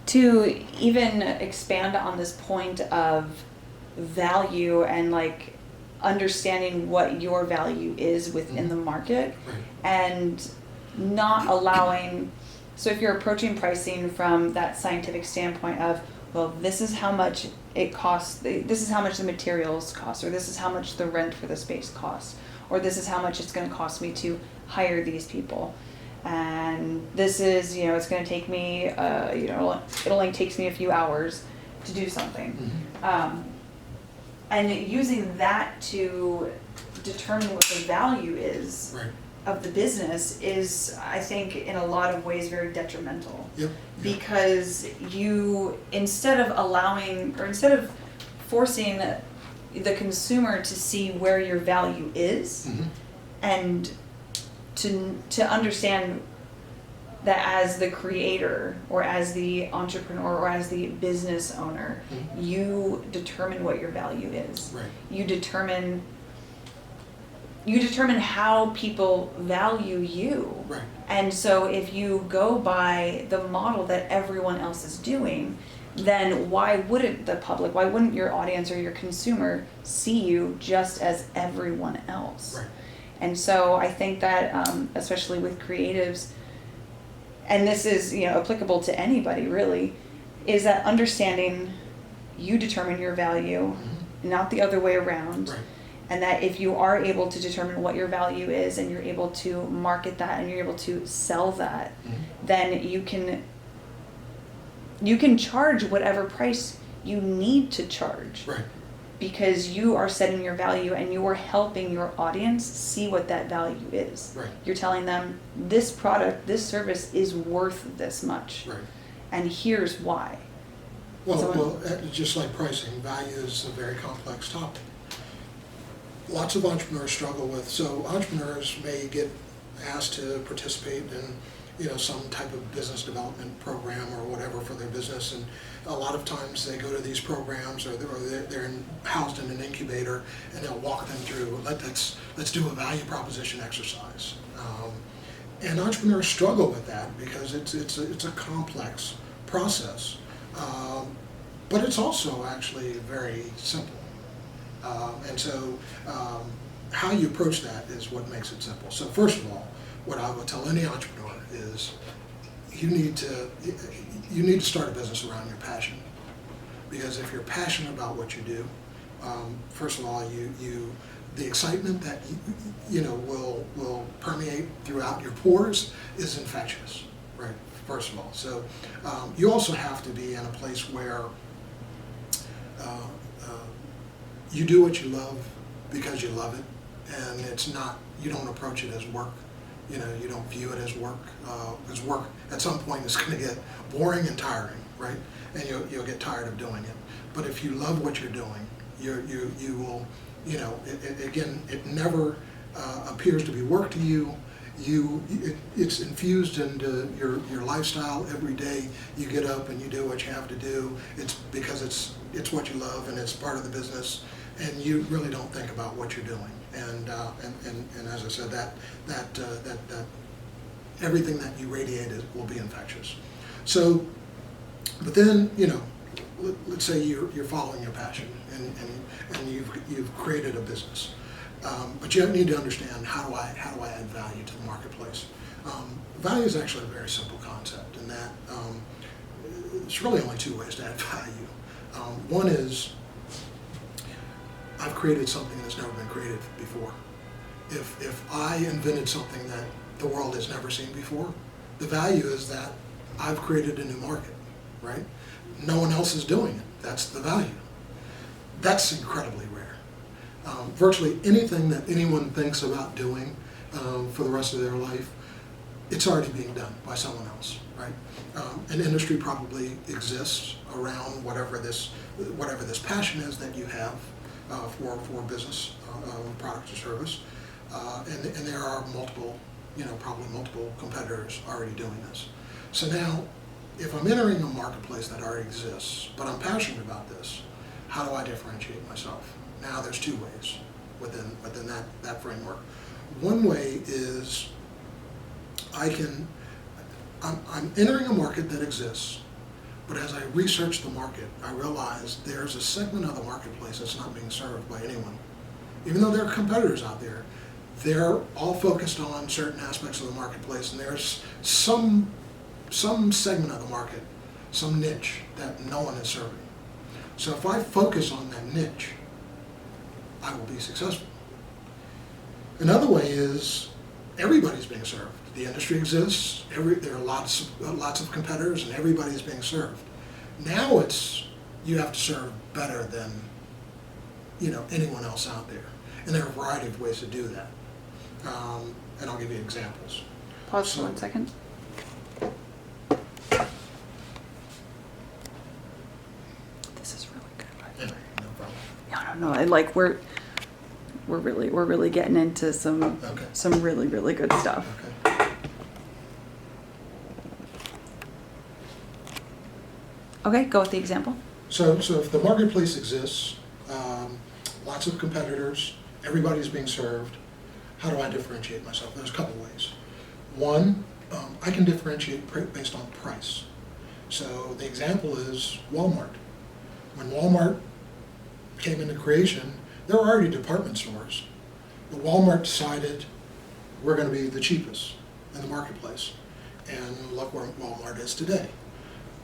To even expand on this point of value and like understanding what your value is within the market, Right. and not allowing, so if you're approaching pricing from that scientific standpoint of, well, this is how much it costs, this is how much the materials cost, or this is how much the rent for the space costs, or this is how much it's going to cost me to hire these people, and this is, it's going to take me, it only takes me a few hours to do something. And using that to determine what the value is Right. of the business is, I think, in a lot of ways very detrimental. Yep. Because you, instead of forcing the consumer to see where your value is, and to understand that as the creator or as the entrepreneur or as the business owner, you determine what your value is. Right. You determine how people value you. Right. And so if you go by the model that everyone else is doing, then why wouldn't your audience or your consumer see you just as everyone else? Right. And so I think that, especially with creatives, and this is, applicable to anybody really, is that understanding you determine your value, not the other way around. Right. And that if you are able to determine what your value is and you're able to market that and you're able to sell that, then you can charge whatever price you need to charge. Right. Because you are setting your value and you are helping your audience see what that value is. Right. You're telling them this product, this service is worth this much. Right. And here's why. Well, just like pricing, value is a very complex topic. Lots of entrepreneurs struggle with, so entrepreneurs may get asked to participate in, some type of business development program or whatever for their business, and a lot of times they go to these programs or they're housed in an incubator and they'll walk them through, let's do a value proposition exercise. And entrepreneurs struggle with that because it's a complex process. But it's also actually very simple. And so how you approach that is what makes it simple. So first of all, what I would tell any entrepreneur is you need to start a business around your passion. Because if you're passionate about what you do, first of all, the excitement that will permeate throughout your pores is infectious, right? First of all, so you also have to be in a place where you do what you love because you love it, and you don't approach it as work. You don't view it as work. Because work at some point is going to get boring and tiring, right? And you'll get tired of doing it. But if you love what you're doing, you will. It never appears to be work to you. It's infused into your lifestyle every day. You get up and you do what you have to do. It's because it's what you love and it's part of the business, and you really don't think about what you're doing. And as I said, that everything that you radiate will be infectious. So, but then let's say you're following your passion and you've created a business. But you need to understand how do I add value to the marketplace. Value is actually a very simple concept, in that there's really only two ways to add value. One is I've created something that's never been created before. If I invented something that the world has never seen before, the value is that I've created a new market, right? No one else is doing it. That's the value. That's incredibly rare. Virtually anything that anyone thinks about doing for the rest of their life, it's already being done by someone else, right? An industry probably exists around whatever this passion is that you have for business, product or service, and there are probably multiple competitors already doing this. So now, if I'm entering a marketplace that already exists, but I'm passionate about this, how do I differentiate myself? Now there's two ways within that framework. One way is I'm entering a market that exists, But as I researched the market, I realized there's a segment of the marketplace that's not being served by anyone. Even though there are competitors out there, they're all focused on certain aspects of the marketplace, and there's some segment of the market, some niche that no one is serving. So if I focus on that niche, I will be successful. Another way is everybody's being served. The industry exists, there are lots of competitors, and everybody's being served. Now you have to serve better than anyone else out there. And there are a variety of ways to do that. And I'll give you examples. Pause for 1 second. This is really good, by the way. Yeah, no problem. I don't know. I like we're really getting into some really, really good stuff. Okay. Okay, go with the example. So if the marketplace exists, lots of competitors, everybody's being served, how do I differentiate myself? There's a couple ways. One, I can differentiate based on price. So the example is Walmart. When Walmart came into creation, there were already department stores, but Walmart decided we're going to be the cheapest in the marketplace. And look where Walmart is today.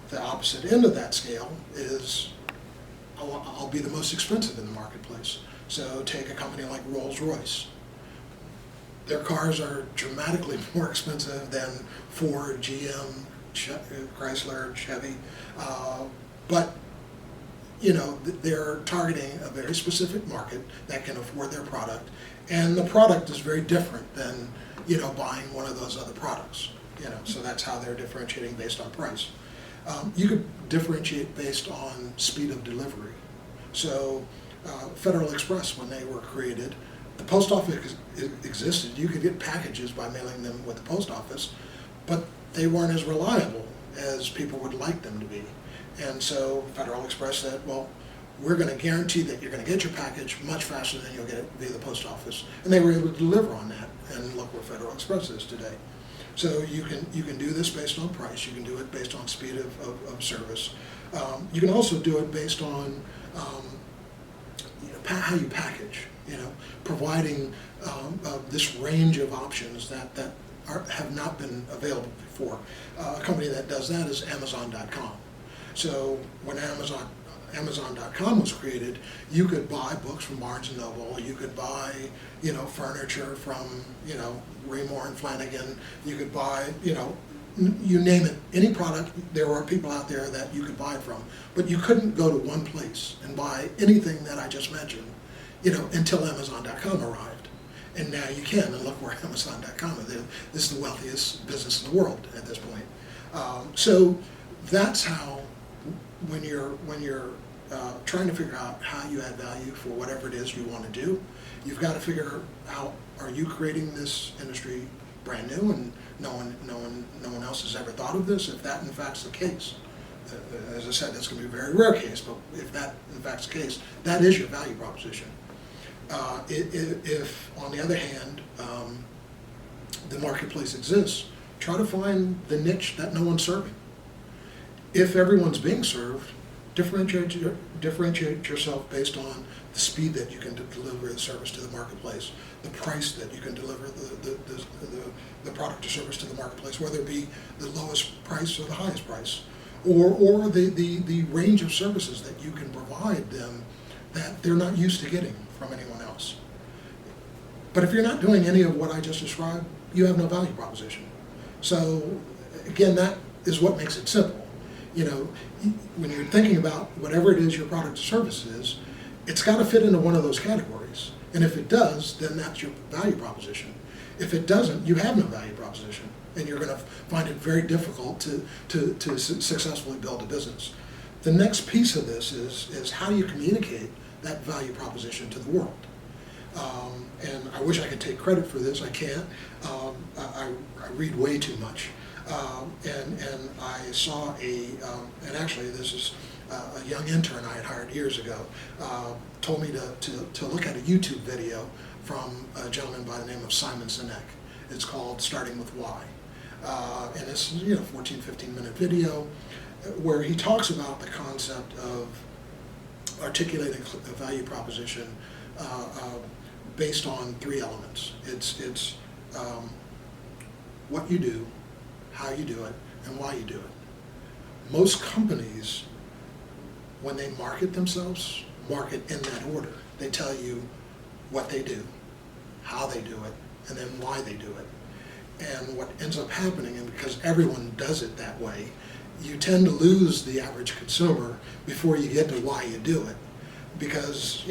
The opposite end of that scale is I'll be the most expensive in the marketplace. So take a company like Rolls-Royce. Their cars are dramatically more expensive than Ford, GM, Chrysler, Chevy, but they're targeting a very specific market that can afford their product, and the product is very different than buying one of those other products. So that's how they're differentiating based on price. You could differentiate based on speed of delivery. So Federal Express, when they were created, the post office existed. You could get packages by mailing them with the post office, but they weren't as reliable as people would like them to be. And so Federal Express said, well, we're going to guarantee that you're going to get your package much faster than you'll get it via the post office. And they were able to deliver on that, and look where Federal Express is today. So you can do this based on price. You can do it based on speed of service. You can also do it based on how you package. Providing this range of options that have not been available before. A company that does that is Amazon.com. So when Amazon.com was created, you could buy books from Barnes & Noble, you could buy, furniture from, Raymore and Flanagan, you could buy, you name it, any product, there were people out there that you could buy from. But you couldn't go to one place and buy anything that I just mentioned, until Amazon.com arrived. And now you can, and look where Amazon.com is. This is the wealthiest business in the world at this point. So that's how, when you're trying to figure out how you add value for whatever it is you want to do, you've got to figure out, are you creating this industry brand new and no one else has ever thought of this? If that in fact is the case, as I said, that's going to be a very rare case, but if that in fact is the case, that is your value proposition. If on the other hand, the marketplace exists, try to find the niche that no one's serving. If everyone's being served, differentiate yourself based on the speed that you can deliver the service to the marketplace, the price that you can deliver the product or service to the marketplace, whether it be the lowest price or the highest price, or the range of services that you can provide them that they're not used to getting from anyone else. But if you're not doing any of what I just described, you have no value proposition. So again, that is what makes it simple. When you're thinking about whatever it is your product or service is, it's got to fit into one of those categories. And if it does, then that's your value proposition. If it doesn't, you have no value proposition, and you're going to find it very difficult to successfully build a business. The next piece of this is how do you communicate that value proposition to the world? And I wish I could take credit for this. I can't. I read way too much. And I saw and actually this is a young intern I had hired years ago, told me to look at a YouTube video from a gentleman by the name of Simon Sinek. It's called Starting with Why. And it's 14, 15-minute video. where he talks about the concept of articulating a value proposition based on three elements. It's what you do, how you do it, and why you do it. Most companies, when they market themselves, market in that order. They tell you what they do, how they do it, and then why they do it. And what ends up happening, and because everyone does it that way, you tend to lose the average consumer before you get to why you do it. Because,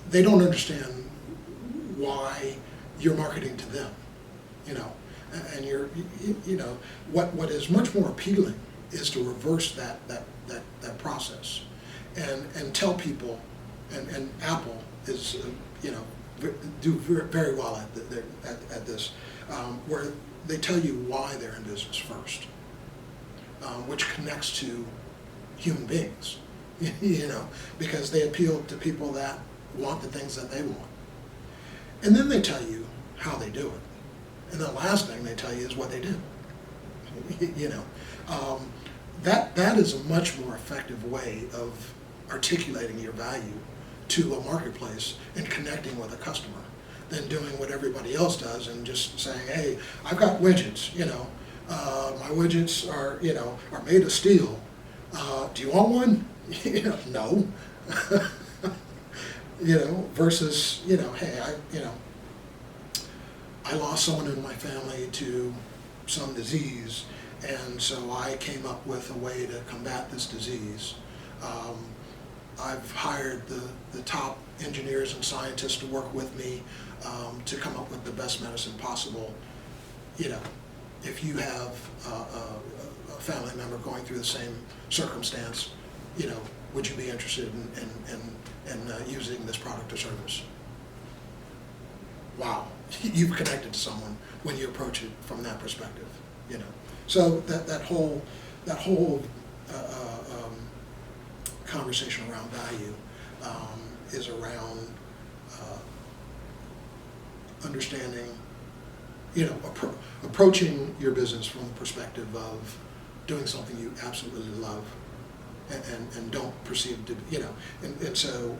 they don't understand why you're marketing to them, and what is much more appealing is to reverse that process and tell people, and Apple is, do very well at this, where they tell you why they're in business first, which connects to human beings, because they appeal to people that want the things that they want. And then they tell you how they do it. And the last thing they tell you is what they do. That is a much more effective way of articulating your value to a marketplace and connecting with a customer than doing what everybody else does and just saying, hey, I've got widgets, my widgets are made of steel. Do you want one? No. Versus, hey, I lost someone in my family to some disease, and so I came up with a way to combat this disease. I've hired the top engineers and scientists to work with me to come up with the best medicine possible. If you have a family member going through the same circumstance, would you be interested in using this product or service? Wow, you've connected to someone when you approach it from that perspective. So that whole conversation around value is around understanding, approaching your business from the perspective of doing something you absolutely love and don't perceive to, and so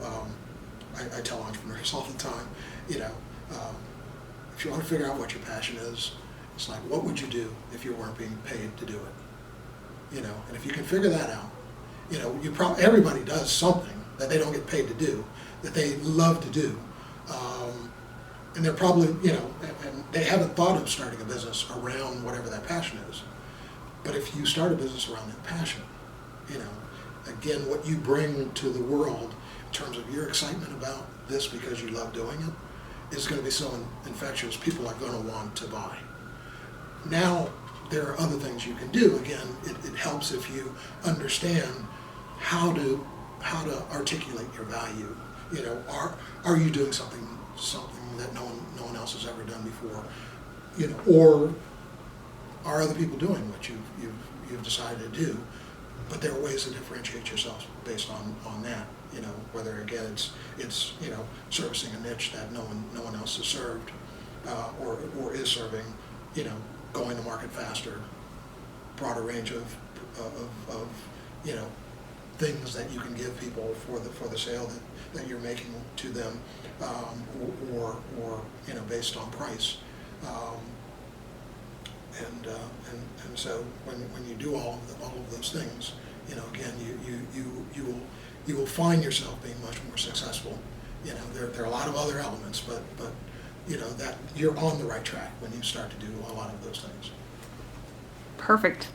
I tell entrepreneurs all the time, if you want to figure out what your passion is, it's like, what would you do if you weren't being paid to do it? And if you can figure that out, everybody does something that they don't get paid to do, that they love to do. And they're probably, and they haven't thought of starting a business around whatever that passion is. But if you start a business around that passion, again, what you bring to the world in terms of your excitement about this because you love doing it is going to be so infectious, people are going to want to buy. Now, there are other things you can do. Again, it helps if you understand how to articulate your value. Are you doing something that no one else has ever done before? Or are other people doing what you've decided to do? But there are ways to differentiate yourself based on that. Whether again it's servicing a niche that no one else has served, or is serving. Going to market faster, broader range of things that you can give people for the sale that you're making to them, or based on price, and so when you do all of those things, again you will find yourself being much more successful. There are a lot of other elements, but that you're on the right track when you start to do a lot of those things. Perfect.